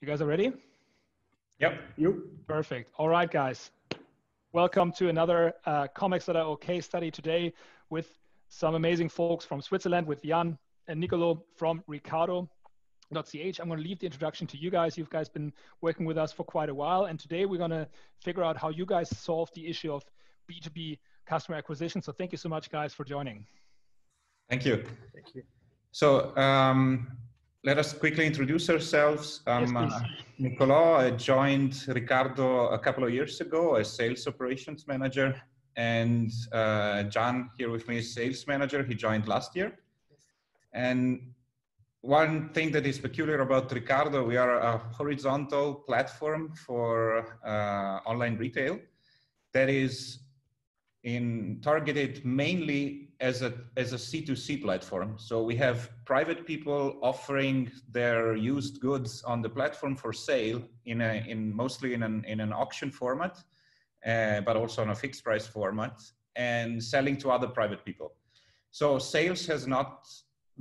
You guys are ready? Yep. Perfect. All right, guys. Welcome to another Comics.io case study today with some amazing folks from Switzerland, with Jan and Nicolo from Ricardo.ch. I'm going to leave the introduction to you guys. You guys been working with us for quite a while, and today we're going to figure out how you guys solve the issue of B2B customer acquisition. So thank you so much, guys, for joining. Thank you. Thank you. So let us quickly introduce ourselves. Yes, please. Nicolo. I joined Ricardo a couple of years ago as sales operations manager, and John here with me is sales manager. He joined last year. And one thing that is peculiar about Ricardo, we are a horizontal platform for online retail that is targeted mainly as a C2C platform. So we have private people offering their used goods on the platform for sale mostly in an auction format, but also in a fixed price format, and selling to other private people. So sales has not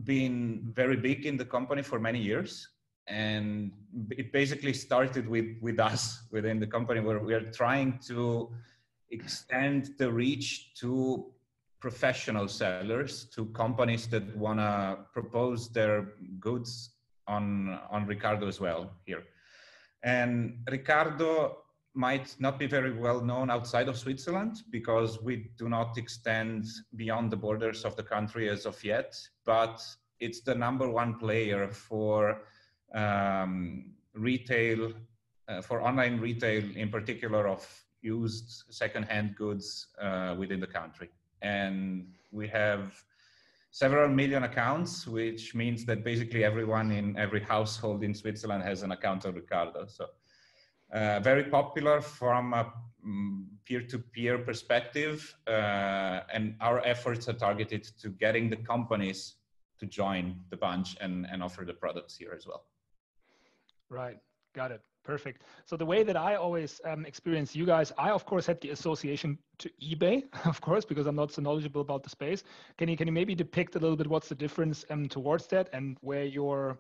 been very big in the company for many years. And it basically started with us within the company, where we are trying to extend the reach to professional sellers, to companies that want to propose their goods on Ricardo as well here. And Ricardo might not be very well known outside of Switzerland because we do not extend beyond the borders of the country as of yet, but it's the #1 player for retail, for online retail in particular of used second-hand goods within the country. And we have several million accounts, which means that basically everyone in every household in Switzerland has an account of Ricardo. So very popular from a peer-to-peer perspective, and our efforts are targeted to getting the companies to join the bunch and offer the products here as well. Right, got it. Perfect. So the way that I always experience you guys, I of course had the association to eBay, of course, because I'm not so knowledgeable about the space. Can you maybe depict a little bit what's the difference towards that, and where you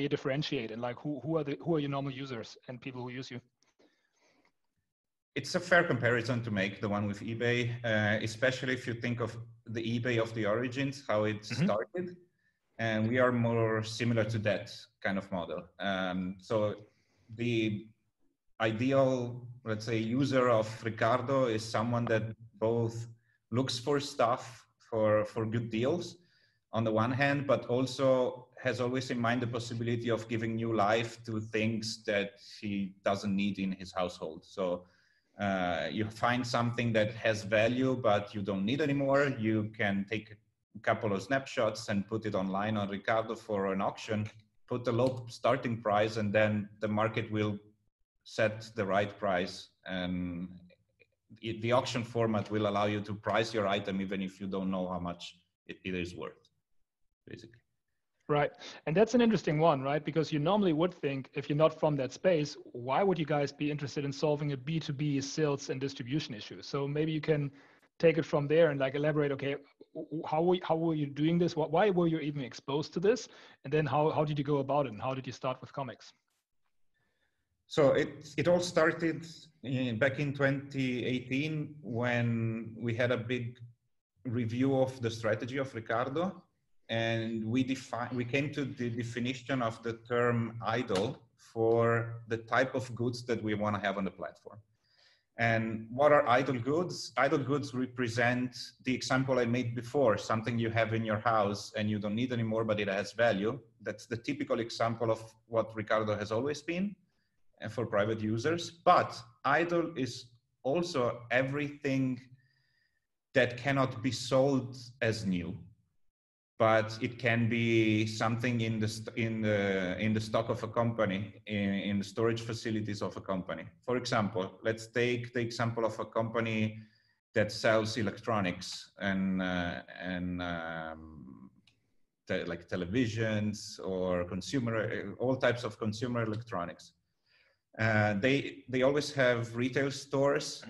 differentiate, and like who are your normal users and people who use you? It's a fair comparison to make, the one with eBay, especially if you think of the eBay of the origins, how it started. And we are more similar to that kind of model. So the ideal, let's say, user of Ricardo is someone that both looks for stuff for good deals on the one hand, but also has always in mind the possibility of giving new life to things that he doesn't need in his household. So you find something that has value, but you don't need anymore. You can take a couple of snapshots and put it online on Ricardo for an auction, put a low starting price, and then the market will set the right price. And the auction format will allow you to price your item even if you don't know how much it is worth, basically. Right. And that's an interesting one, right? Because you normally would think, if you're not from that space, why would you guys be interested in solving a B2B sales and distribution issue? So maybe you can take it from there and like elaborate, okay, how were you doing this? Why were you even exposed to this? And then how did you go about it? And how did you start with comics? So it all started back in 2018 when we had a big review of the strategy of Ricardo. And we came to the definition of the term idle for the type of goods that we want to have on the platform. And what are idle goods? Idle goods represent the example I made before, something you have in your house and you don't need anymore, but it has value. That's the typical example of what Ricardo has always been for private users. But idle is also everything that cannot be sold as new, but it can be something in the stock of a company, in the storage facilities of a company. For example, let's take the example of a company that sells electronics and like televisions or all types of consumer electronics. They always have retail stores,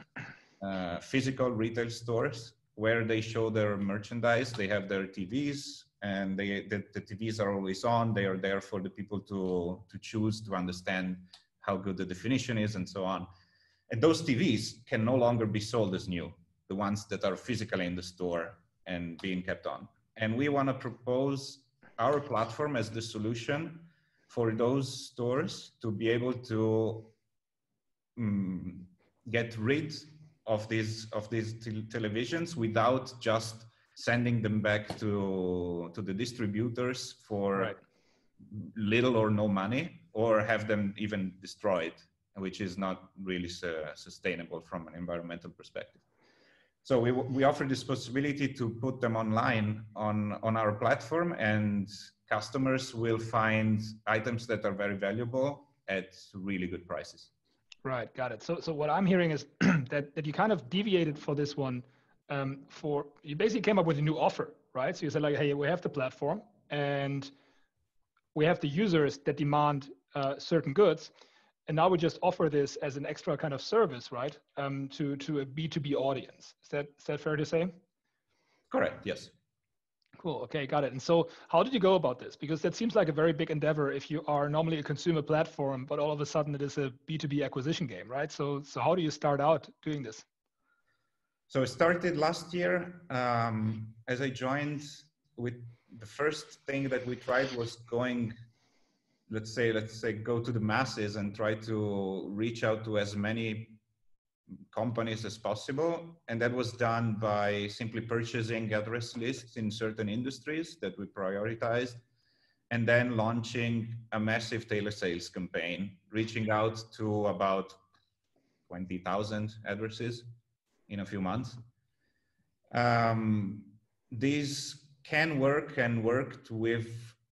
physical retail stores, where they show their merchandise. They have their TVs, and the TVs are always on. They are there for the people to choose, to understand how good the definition is and so on. And those TVs can no longer be sold as new, the ones that are physically in the store and being kept on. And we want to propose our platform as the solution for those stores to be able to get rid of these televisions without just sending them back to the distributors for little or no money, or have them even destroyed, which is not really sustainable from an environmental perspective. So we offer this possibility to put them online on our platform, and customers will find items that are very valuable at really good prices. Right, got it. So what I'm hearing is that you kind of deviated for this one. You basically came up with a new offer, right? So you said like, hey, we have the platform and we have the users that demand certain goods, and now we just offer this as an extra kind of service, right? To a B2B audience. Is that fair to say? Correct. Yes. Cool. Okay, got it. And so how did you go about this? Because that seems like a very big endeavor if you are normally a consumer platform, but all of a sudden it is a B2B acquisition game, right? So how do you start out doing this? So it started last year. As I joined, with the first thing that we tried was going, let's say go to the masses and try to reach out to as many companies as possible. And that was done by simply purchasing address lists in certain industries that we prioritized, and then launching a massive telesales campaign, reaching out to about 20,000 addresses in a few months. These can work and worked with,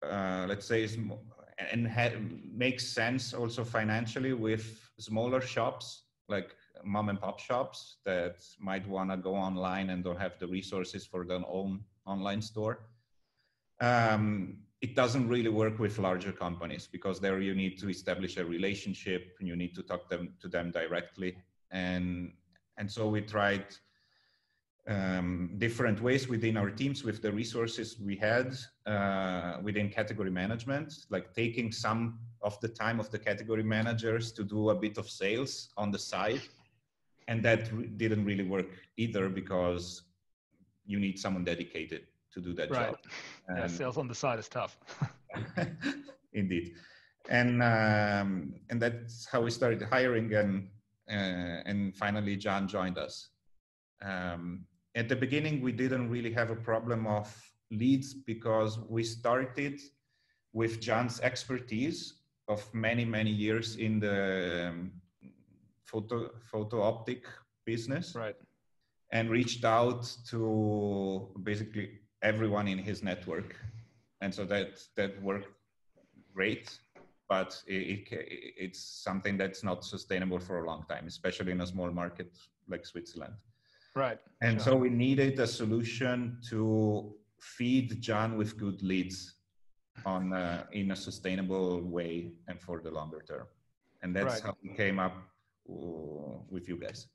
let's say, and makes sense also financially with smaller shops, like mom and pop shops that might want to go online and don't have the resources for their own online store. It doesn't really work with larger companies, because there you need to establish a relationship and you need to talk to them directly. And so we tried different ways within our teams with the resources we had within category management, like taking some of the time of the category managers to do a bit of sales on the side. And that didn't really work either, because you need someone dedicated to do that job. Yeah, sales on the side is tough. Indeed. And that's how we started hiring, and finally John joined us. At the beginning, we didn't really have a problem of leads, because we started with John's expertise of many years in the photo optic business, right? And reached out to basically everyone in his network, and so that worked great. But it's something that's not sustainable for a long time, especially in a small market like Switzerland. Right. And so we needed a solution to feed John with good leads in a sustainable way and for the longer term. And that's how we came up with you guys.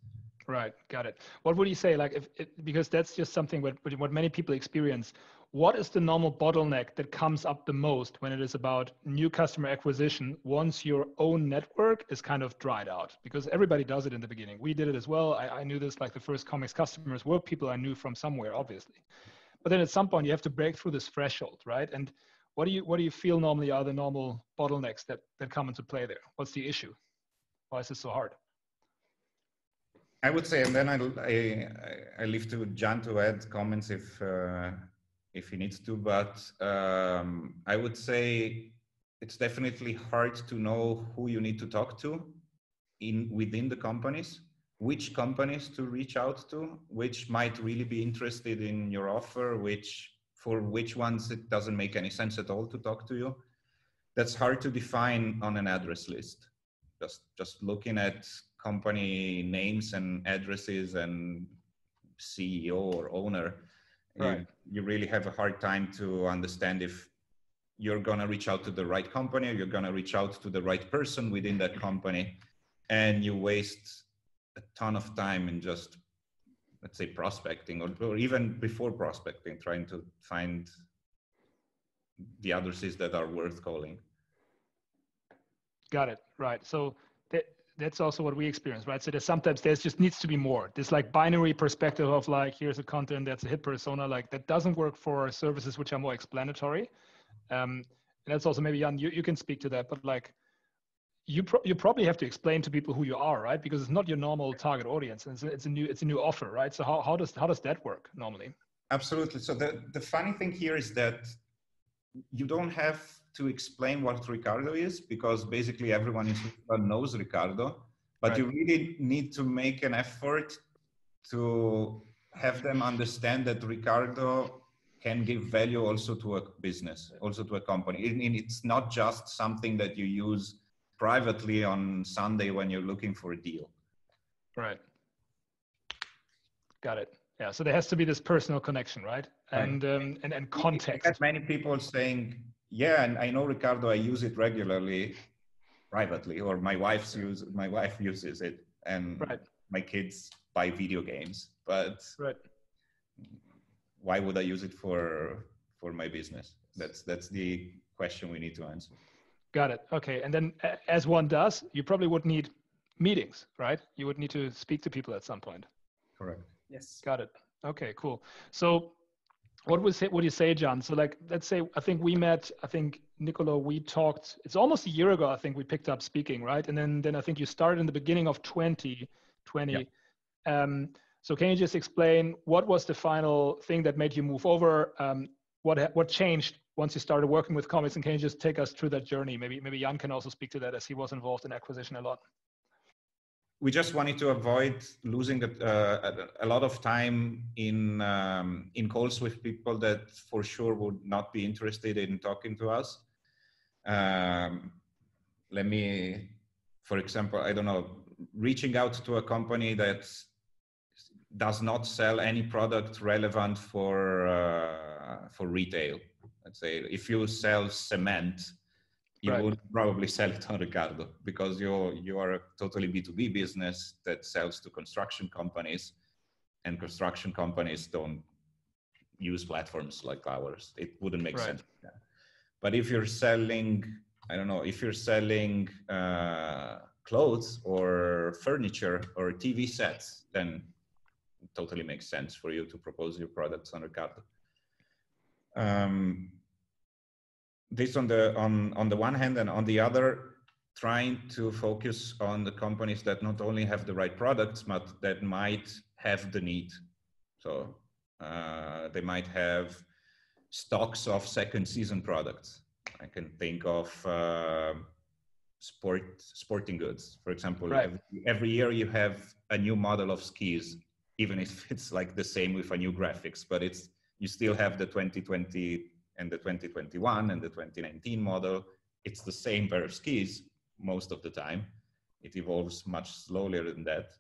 Right, got it. What would you say, like, because that's just something what many people experience. What is the normal bottleneck that comes up the most when it is about new customer acquisition once your own network is kind of dried out? Because everybody does it in the beginning. We did it as well. I knew this, like the first comics customers were people I knew from somewhere, obviously. But then at some point you have to break through this threshold, right? And what do you feel normally are the normal bottlenecks that come into play there? What's the issue? Why is this so hard? I would say, and then I leave to John to add comments if he needs to, but I would say it's definitely hard to know who you need to talk to within the companies, which companies to reach out to, which might really be interested in your offer, for which ones it doesn't make any sense at all to talk to you. That's hard to define on an address list. Just looking at company names and addresses and CEO or owner, right. You really have a hard time to understand if you're going to reach out to the right company, or you're going to reach out to the right person within that company, and you waste a ton of time in just, let's say, prospecting, or even before prospecting, trying to find the addresses that are worth calling. Got it. Right. So that's also what we experience, right? So sometimes there's just needs to be more. This like binary perspective of like, here's a content that's a hit persona, like that doesn't work for services which are more explanatory. And that's also maybe Jan, you can speak to that, but like you probably have to explain to people who you are, right? Because it's not your normal target audience, and it's a new offer, right? So how does that work normally? Absolutely. So the funny thing here is that you don't have to explain what Ricardo is, because basically everyone in Switzerland knows Ricardo, but you really need to make an effort to have them understand that Ricardo can give value also to a business, also to a company. It's not just something that you use privately on Sunday when you're looking for a deal. Right. Got it. Yeah. So there has to be this personal connection, right? And context. I had many people saying, yeah, and I know Ricardo, I use it regularly privately, or my wife uses it, and my kids buy video games, but why would I use it for my business? That's the question we need to answer. Got it. Okay. And then as one does, you probably would need meetings, right? You would need to speak to people at some point. Correct. Yes. Got it. Okay, cool. So what would you say, John? So like, let's say, I think we met, I think Nicolo, we talked, it's almost a year ago, I think we picked up speaking, right? And then I think you started in the beginning of 2020. Yeah. So can you just explain what was the final thing that made you move over? What changed once you started working with comics? And can you just take us through that journey? Maybe Jan can also speak to that, as he was involved in acquisition a lot. We just wanted to avoid losing a lot of time in calls with people that for sure would not be interested in talking to us. Let me, for example, I don't know, reaching out to a company that does not sell any product relevant for retail. Let's say if you sell cement, you would probably sell it on Ricardo, because you are a totally B2B business that sells to construction companies, and construction companies don't use platforms like ours. It wouldn't make sense. But if you're selling, I don't know, if you're selling clothes or furniture or TV sets, then it totally makes sense for you to propose your products on Ricardo. This on the one hand, and on the other, trying to focus on the companies that not only have the right products, but that might have the need. So they might have stocks of second season products. I can think of sporting goods, for example. Every year you have a new model of skis, even if it's like the same with a new graphics, but you still have the 2020 and the 2021 and the 2019 model. It's the same pair of skis most of the time. It evolves much slower than that,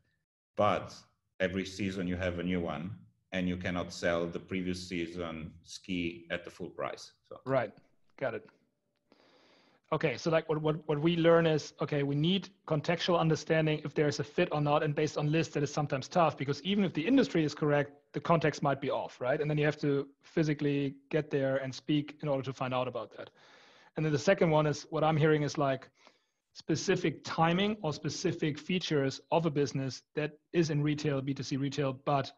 but every season you have a new one, and you cannot sell the previous season ski at the full price. So. Right, got it. Okay, so like what we learn is, okay, we need contextual understanding if there's a fit or not, and based on lists that is sometimes tough, because even if the industry is correct, the context might be off, right? And then you have to physically get there and speak in order to find out about that. And then the second one is, what I'm hearing is like specific timing or specific features of a business that is in retail, B2C retail, but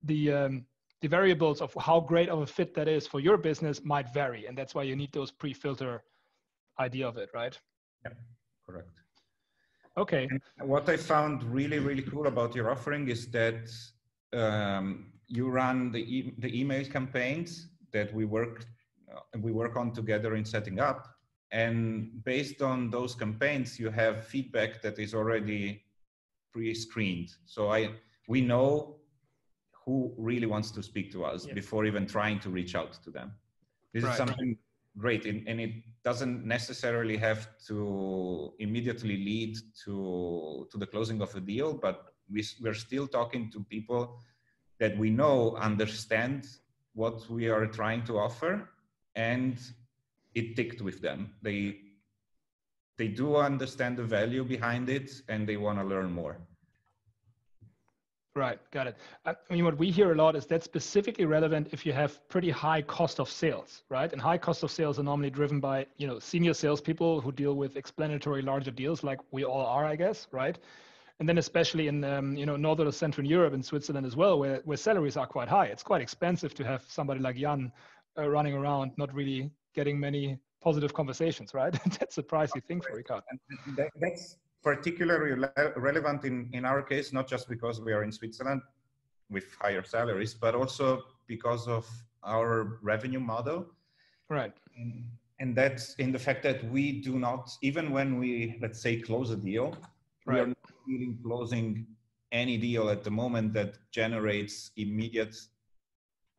the variables of how great of a fit that is for your business might vary. And that's why you need those pre-filter idea of it, right? Yeah, correct. Okay. And what I found really, really cool about your offering is that you run the email campaigns that we work on together in setting up, and based on those campaigns, you have feedback that is already pre-screened. So we know who really wants to speak to us before even trying to reach out to them. This is something great, and it doesn't necessarily have to immediately lead to the closing of a deal, but we're still talking to people that we know understand what we are trying to offer, and it ticked with them. They do understand the value behind it, and they want to learn more. Right, got it. I mean, what we hear a lot is that's specifically relevant if you have pretty high cost of sales, right? And high cost of sales are normally driven by, senior salespeople who deal with explanatory larger deals, like we all are, I guess, right? And then especially in, Northern or Central Europe and Switzerland as well, where salaries are quite high. It's quite expensive to have somebody like Jan running around, not really getting many positive conversations, right? That's a pricey thing for Ricardo. And that's particularly relevant in our case, not just because we are in Switzerland with higher salaries, but also because of our revenue model. Right. And that's in the fact that we do not, even when we, let's say, close a deal, we are not really closing any deal at the moment that generates immediate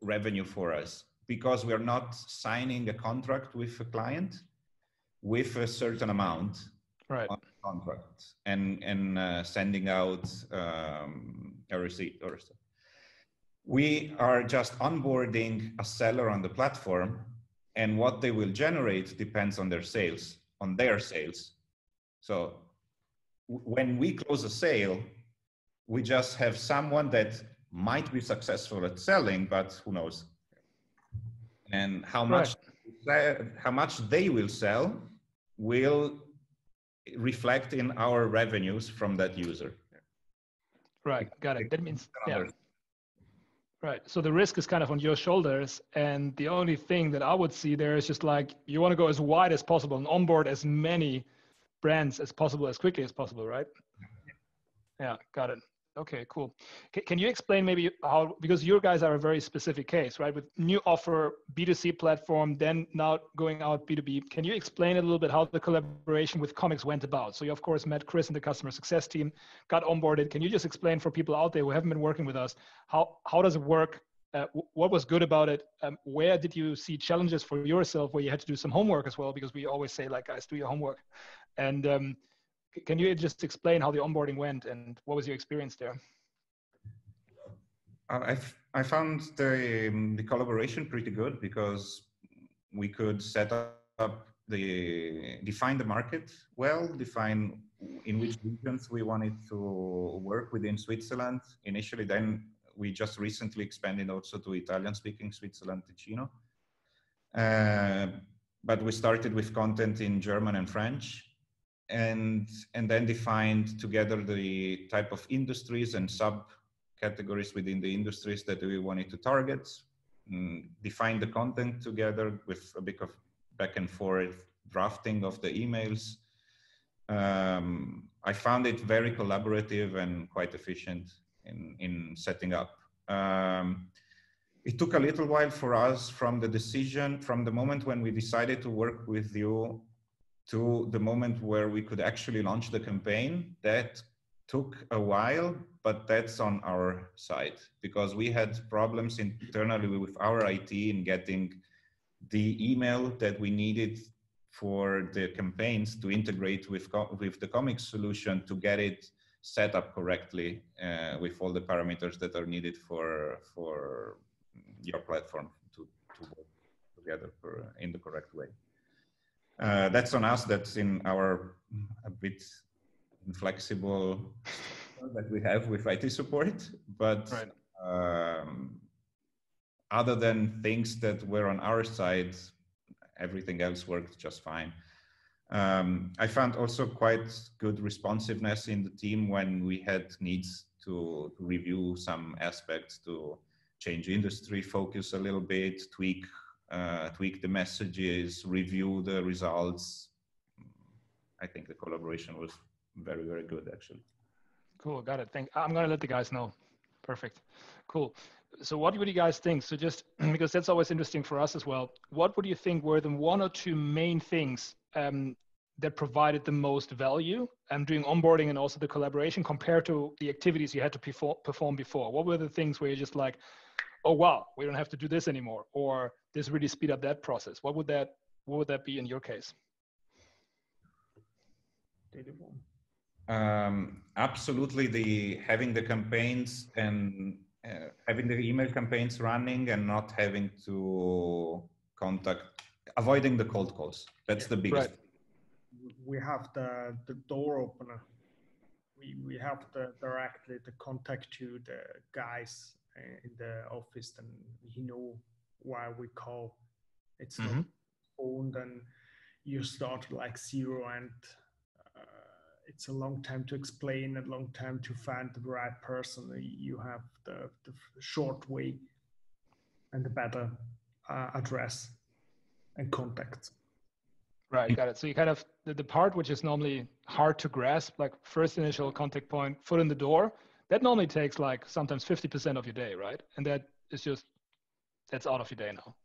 revenue for us, because we are not signing a contract with a client with a certain amount on the contract and sending out a receipt or so. We are just onboarding a seller on the platform, and what they will generate depends on their sales. So when we close a sale, we just have someone that might be successful at selling, but who knows? And how much they will sell will reflect in our revenues from that user. Right, got it. That means, right. So the risk is kind of on your shoulders. And the only thing that I would see there is just like, you want to go as wide as possible and onboard as many brands as possible, as quickly as possible, right? Yeah, got it. Okay, cool. Can you explain maybe how, because your guys are a very specific case, right? With new offer, B2C platform, then now going out B2B. Can you explain a little bit how the collaboration with Comics went about? So you, of course, met Chris and the customer success team, got onboarded. Can you just explain for people out there who haven't been working with us, how does it work? What was good about it? Where did you see challenges for yourself where you had to do some homework as well? Because we always say, like, guys, do your homework. And can you just explain how the onboarding went and what was your experience there? I found the collaboration pretty good because we could set up define the market well, define in which regions we wanted to work within Switzerland initially. Then we just recently expanded also to Italian-speaking Switzerland, Ticino. But we started with content in German and French. And then defined together the type of industries and subcategories within the industries that we wanted to target, define the content together with a bit of back and forth drafting of the emails. I found it very collaborative and quite efficient in setting up. It took a little while for us from the moment when we decided to work with you to the moment where we could actually launch the campaign. That took a while, but that's on our side because we had problems internally with our IT in getting the email that we needed for the campaigns to integrate with the Comics solution to get it set up correctly with all the parameters that are needed for your platform to work together in the correct way. That's on us. That's in our a bit inflexible that we have with IT support. But other than things that were on our side, everything else worked just fine. I found also quite good responsiveness in the team when we had needs to review some aspects, to change industry focus a little bit, tweak the messages, review the results. I think the collaboration was very, very good, actually. Cool, got it. I'm going to let the guys know. Perfect. Cool. So what would you guys think? So just because that's always interesting for us as well, what would you think were the one or two main things that provided the most value during onboarding and also the collaboration compared to the activities you had to perform before? What were the things where you're just like, oh, wow, we don't have to do this anymore, or this really speed up that process? What would that be in your case? Absolutely, having the campaigns and having the email campaigns running and not having to avoiding the cold calls. That's the biggest. We have the door opener. we have directly the contact to the guys in the office, and he know why we call. It's not phone, then you start like zero, and it's a long time to explain, a long time to find the right person. You have the short way and the better address and contact. Right, got it. So you kind of, the part which is normally hard to grasp, like first initial contact point, foot in the door, that normally takes like sometimes 50% of your day, right? And that is just, that's out of your day now.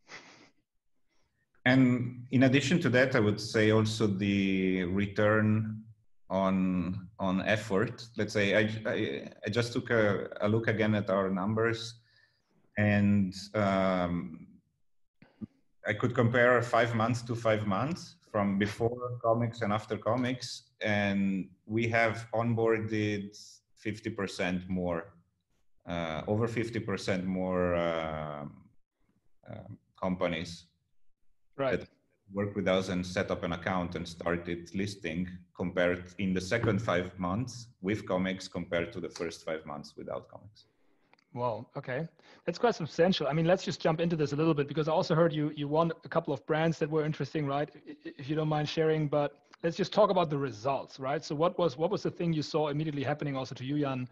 And in addition to that, I would say also the return on effort. Let's say I just took a look again at our numbers, and I could compare 5 months to 5 months from before comics and after comics, and we have onboarded 50% more, over 50% more companies that work with us and set up an account and started listing, compared in the second 5 months with comics compared to the first 5 months without comics. Wow, okay. That's quite substantial. I mean, let's just jump into this a little bit, because I also heard you won a couple of brands that were interesting, right? If you don't mind sharing, but let's just talk about the results, right? So what was the thing you saw immediately happening also to you, Jan,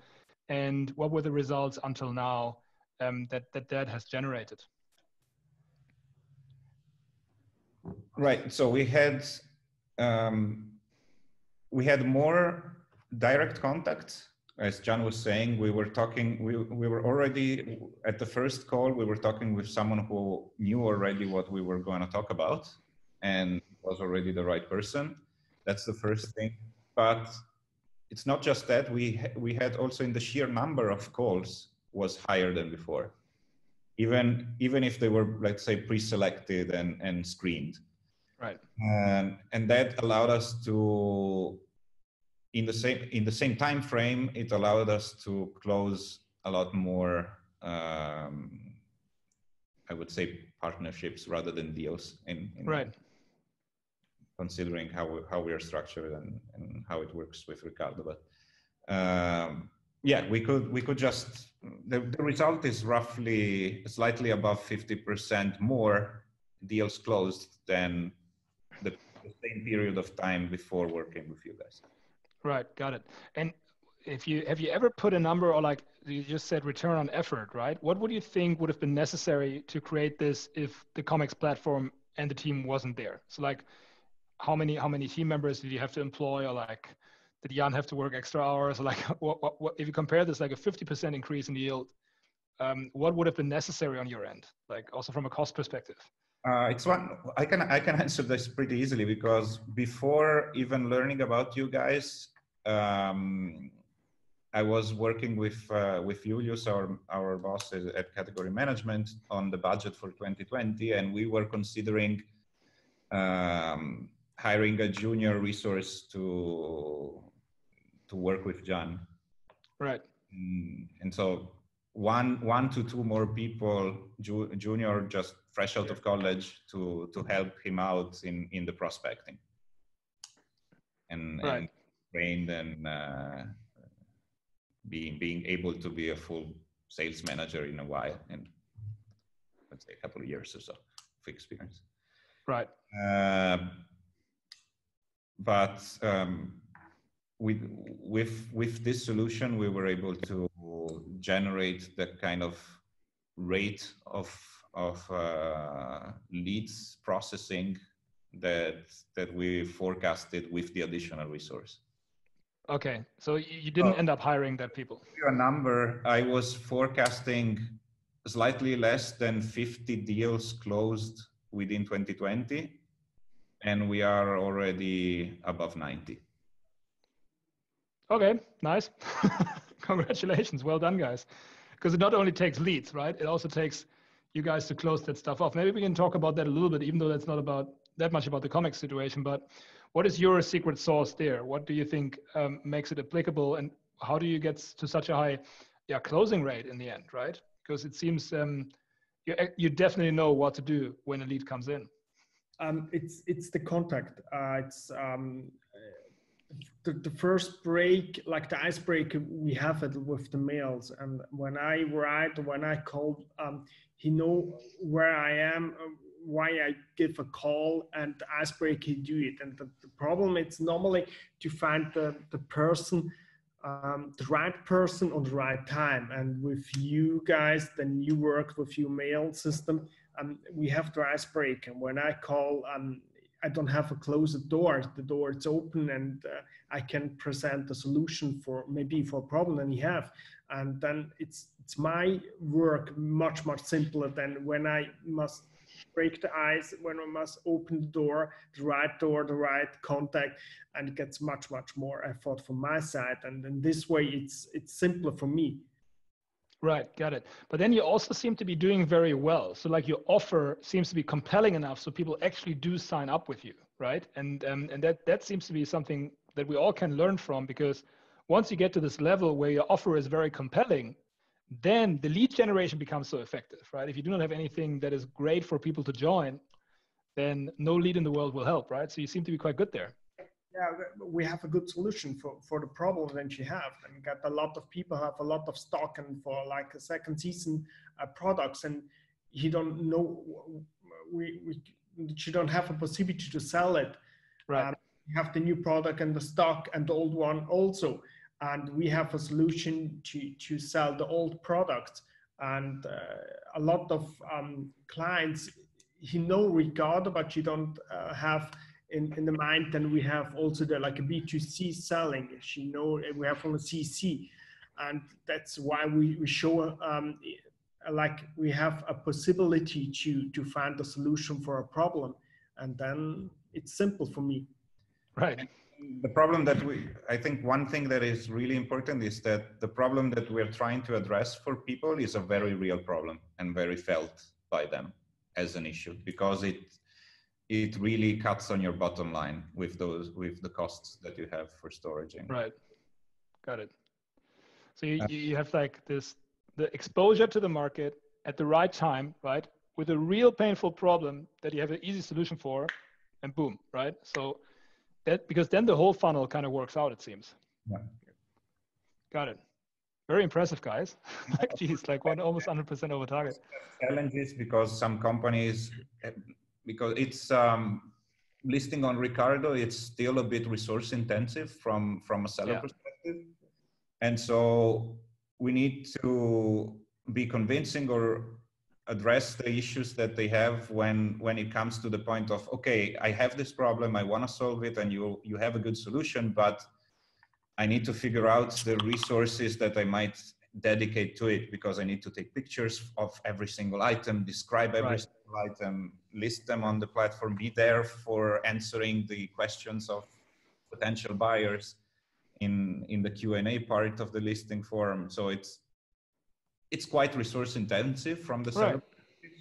and what were the results until now that has generated? Right. So we had more direct contact. As John was saying, we were talking, we were already at the first call, we were talking with someone who knew already what we were going to talk about and was already the right person. That's the first thing. But it's not just that, we had also, in the sheer number of calls was higher than before. Even if they were, let's say, pre-selected and screened. Right. And that allowed us to, in the same time frame, it allowed us to close a lot more, I would say, partnerships rather than deals. Right. Considering how we are structured and how it works with Ricardo, but yeah, we could just, the result is roughly slightly above 50% more deals closed than the same period of time before working with you guys. Right, got it. And have you ever put a number, or like you just said, return on effort, right? What would you think would have been necessary to create this if the comics platform and the team wasn't there? So like, how many team members did you have to employ, or like, did Jan have to work extra hours? Or like, what if you compare this, like a 50% increase in yield, what would have been necessary on your end, like also from a cost perspective? It's one I can answer this pretty easily, because before even learning about you guys, I was working with Julius, our boss at Category Management, on the budget for 2020, and we were considering hiring a junior resource to work with John. Right. And so one to two more people, junior, just fresh out of college, to help him out in the prospecting and trained and being able to be a full sales manager in a while, in let's say a couple of years or so of experience. Right. But with this solution, we were able to generate the kind of rate of leads processing that we forecasted with the additional resource. Okay, so you didn't end up hiring that people. To give you a number, I was forecasting slightly less than 50 deals closed within 2020, and we are already above 90. Okay, nice. Congratulations, well done, guys. Because it not only takes leads, right? It also takes you guys to close that stuff off. Maybe we can talk about that a little bit, even though that's not about that much about the comics situation. But what is your secret sauce there? What do you think makes it applicable, and how do you get to such a high closing rate in the end, right? Because it seems you definitely know what to do when a lead comes in. It's the contact. the first break, like the icebreaker, we have it with the mails. And when I call, he know where I am, why I give a call, and the icebreaker he do it. And the problem it's normally to find the person, the right person on the right time. And with you guys, then you work with your mail system. We have the icebreaker. And when I call, I don't have a closed door. The door is open, and I can present a solution for a problem that you have. And then it's my work much simpler than when I must break the ice, when I must open the right contact, and it gets much more effort from my side. And in this way, it's simpler for me. Right, got it. But then you also seem to be doing very well. So like your offer seems to be compelling enough so people actually do sign up with you, right? And that seems to be something that we all can learn from, because once you get to this level where your offer is very compelling, then the lead generation becomes so effective, right? If you do not have anything that is great for people to join, then no lead in the world will help, right? So you seem to be quite good there. Yeah, we have a good solution for the problem that you have. And got a lot of people have a lot of stock and for like a second season products, and you don't know, you don't have a possibility to sell it. Right. You have the new product and the stock and the old one also. And we have a solution to sell the old product. And a lot of clients, you know Ricardo, but you don't have in the mind. Then we have also the like a B2C selling. You know, we have on a CC, and that's why we show like we have a possibility to find a solution for a problem, and then it's simple for me. Right. The problem that I think one thing that is really important is that the problem that we're trying to address for people is a very real problem and very felt by them as an issue, because it really cuts on your bottom line with the costs that you have for storage. Right. Got it. So you have like the exposure to the market at the right time, right? With a real painful problem that you have an easy solution for, and boom, right? So because then the whole funnel kind of works out, it seems. Yeah. Got it. Very impressive, guys. Like, geez, like almost 100% over target. Challenges because some companies, because it's listing on Ricardo, it's still a bit resource intensive from a seller perspective. And so we need to be convincing or address the issues that they have when it comes to the point of, okay, I have this problem, I want to solve it, and you have a good solution, but I need to figure out the resources that I might dedicate to it, because I need to take pictures of every single item, describe every single item, list them on the platform, be there for answering the questions of potential buyers in the Q&A part of the listing form. So it's quite resource intensive from the seller.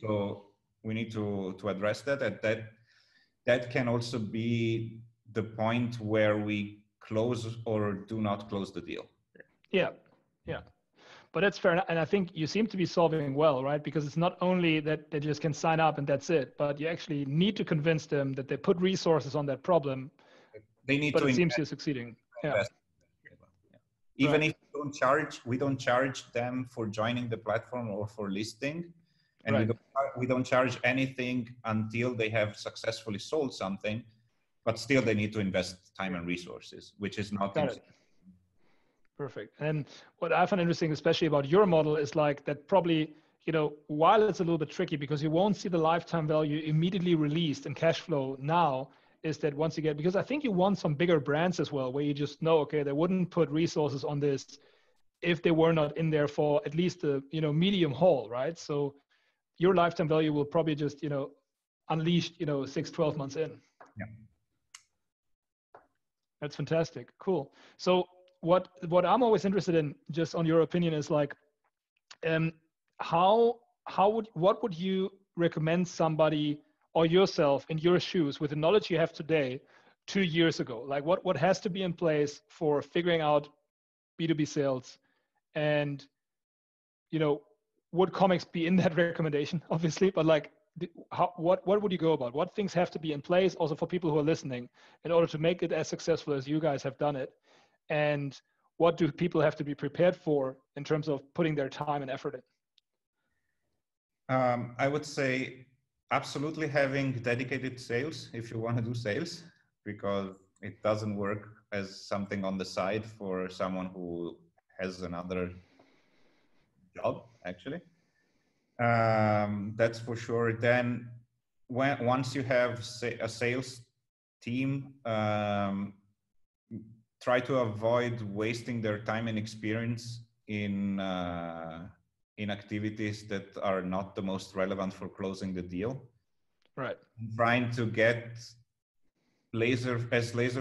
So we need to address that. That can also be the point where we close or do not close the deal. Yeah. But that's fair enough. And I think you seem to be solving well, right? Because it's not only that they just can sign up and that's it, but you actually need to convince them that they put resources on that problem. They need but to it seems you're succeeding. Yeah. Even if we don't charge them for joining the platform or for listing. And we don't charge anything until they have successfully sold something, but still they need to invest time and resources, which is not. Perfect. And what I find interesting, especially about your model, is like that probably, while it's a little bit tricky because you won't see the lifetime value immediately released in cash flow now, is that once you get, because I think you want some bigger brands as well, where you just know, okay, they wouldn't put resources on this if they were not in there for at least a, medium haul, right? So your lifetime value will probably just, unleash, 6-12 months in. Yeah. That's fantastic. Cool. So what I'm always interested in, just on your opinion, is like, what would you recommend somebody or yourself in your shoes with the knowledge you have today 2 years ago? Like what has to be in place for figuring out B2B sales, and, would comics be in that recommendation, obviously, but like, what would you go about? What things have to be in place also for people who are listening in order to make it as successful as you guys have done it? And what do people have to be prepared for in terms of putting their time and effort in? I would say absolutely having dedicated sales if you want to do sales, because it doesn't work as something on the side for someone who has another job, actually. That's for sure. Then once you have a sales team, try to avoid wasting their time and experience in activities that are not the most relevant for closing the deal. Right. Trying to get laser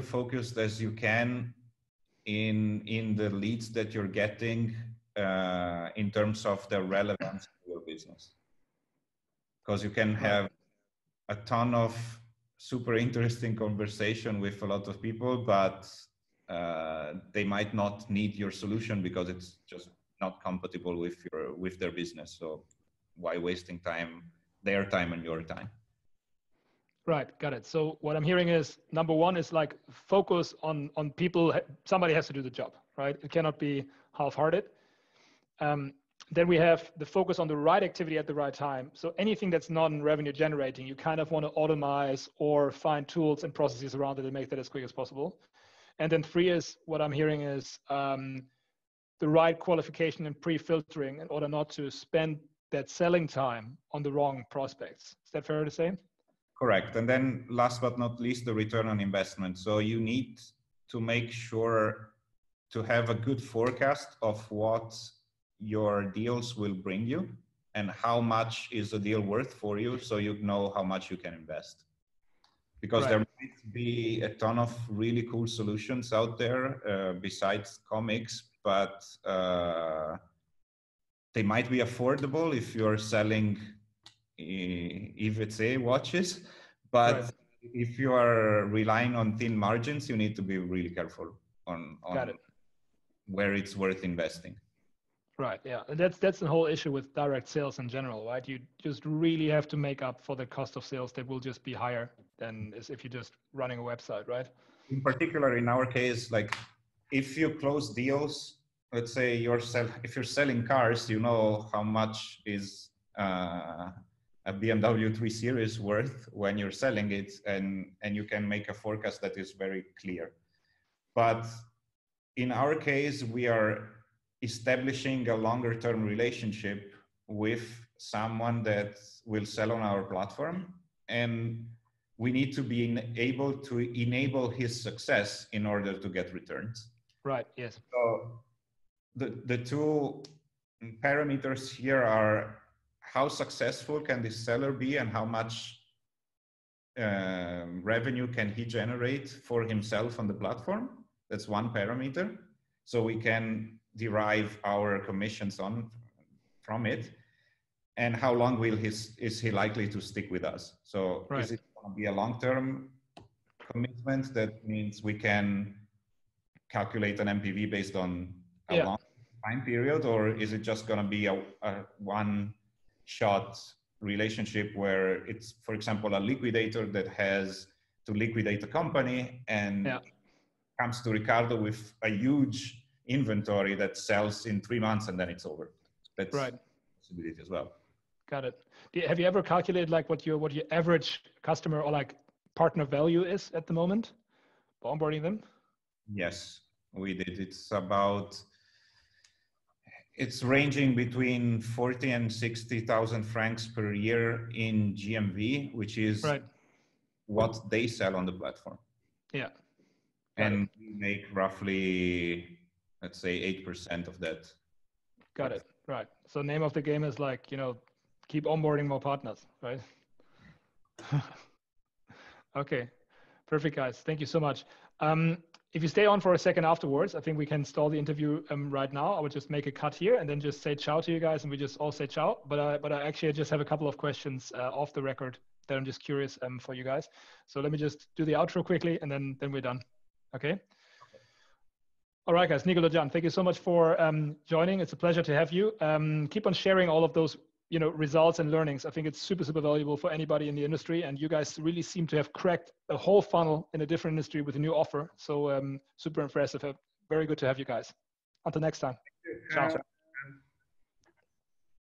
focused as you can in the leads that you're getting in terms of their relevance to your business. Because you can have a ton of super interesting conversation with a lot of people, but they might not need your solution because it's just not compatible with their business. So why wasting time, their time and your time? Right, got it. So what I'm hearing is, number one is like focus on people. Somebody has to do the job, right? It cannot be half-hearted. Then we have the focus on the right activity at the right time. So anything that's non-revenue generating, you kind of want to automate or find tools and processes around it and make that as quick as possible. And then 3 is, what I'm hearing is the right qualification and pre-filtering in order not to spend that selling time on the wrong prospects. Is that fair to say? Correct. And then last but not least, the return on investment. So you need to make sure to have a good forecast of what your deals will bring you and how much is the deal worth for you, so you know how much you can invest. Because there might be a ton of really cool solutions out there besides comics, but they might be affordable if you're selling EVC watches, but if you are relying on thin margins, you need to be really careful on where it's worth investing. Right. Yeah. And that's the whole issue with direct sales in general, right? You just really have to make up for the cost of sales that will just be higher than as if you're just running a website, right? In particular, in our case, like if you close deals, let's say if you're selling cars, you know how much is a BMW 3 Series worth when you're selling it, and you can make a forecast that is very clear. But in our case, we are establishing a longer term relationship with someone that will sell on our platform, and we need to be able to enable his success in order to get returns. Right, yes. So the 2 parameters here are how successful can this seller be and how much revenue can he generate for himself on the platform. That's one parameter. So we can derive our commissions from it. And how long is he likely to stick with us? So is it going to be a long-term commitment? That means we can calculate an MPV based on a long time period, or is it just going to be a one-shot relationship where it's, for example, a liquidator that has to liquidate a company and comes to Ricardo with a huge inventory that sells in 3 months and then it's over? That's a possibility as well. Got it. Have you ever calculated like what your average customer or like partner value is at the moment for onboarding them? Yes, we did. It's ranging between 40 and 60,000 francs per year in GMV, which is what they sell on the platform. Yeah. And we make roughly, let's say, 8% of that. Got it. Right. So name of the game is like, keep onboarding more partners, right? Okay. Perfect, guys. Thank you so much. If you stay on for a second afterwards, I think we can stall the interview right now. I would just make a cut here and then just say ciao to you guys, and we just all say ciao. But I actually just have a couple of questions off the record that I'm just curious for you guys. So let me just do the outro quickly, and then we're done. Okay. All right, guys. Nicolo, Jan, thank you so much for joining. It's a pleasure to have you. Keep on sharing all of those results and learnings. I think it's super, super valuable for anybody in the industry. And you guys really seem to have cracked a whole funnel in a different industry with a new offer. So super impressive. Very good to have you guys. Until next time. Ciao.